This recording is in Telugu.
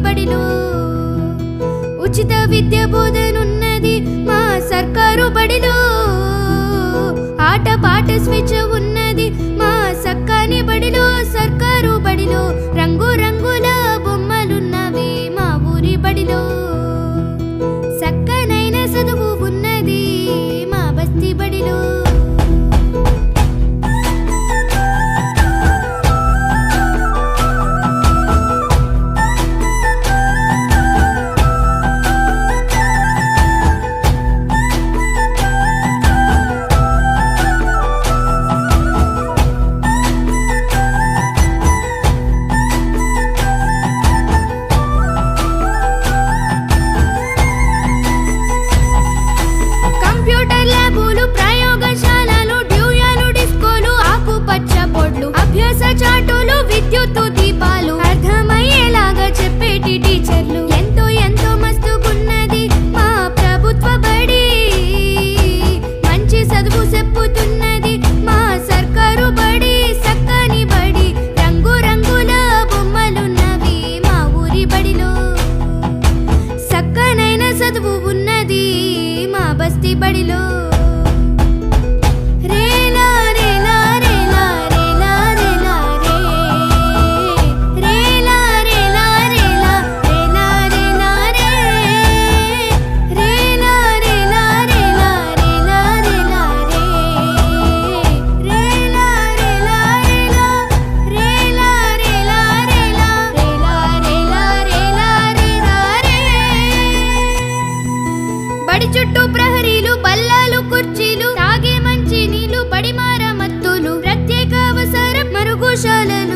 బడిలో ఉచిత విద్య బోధనున్నది మా సర్కారు బడిలో ఆట పాట స్వేచ్ఛ ఉన్నది మా సక్కాని బడిలో సర్కారు బడిలో రంగు రంగుల బొమ్మలున్నవి మా ఊరి బడిలో సక్కనైన చదువు ఉన్నది మా బస్తీ బడిలో చాటులు విద్యుత్తు దీపాలు అర్థమయ్యేలాగా చెప్పేటి టీచర్లు ఎంతో ఎంతో మస్తుగున్నది మా ప్రభుత్వ బడి మంచి చదువు చెప్పుతున్నది మా సర్కారు బడి సక్కని బడి రంగు రంగుల బొమ్మలున్నవి మా ఊరి బడిలో సక్కనైన చదువు ఉన్నది మా బస్తీ బడిలో బడి చుట్టూ ప్రహరీలు బల్లాలు కుర్చీలు తాగే మంచి నీళ్లు బడి మరమ్మతులు ప్రత్యేక అవసర మరుగుశాలలు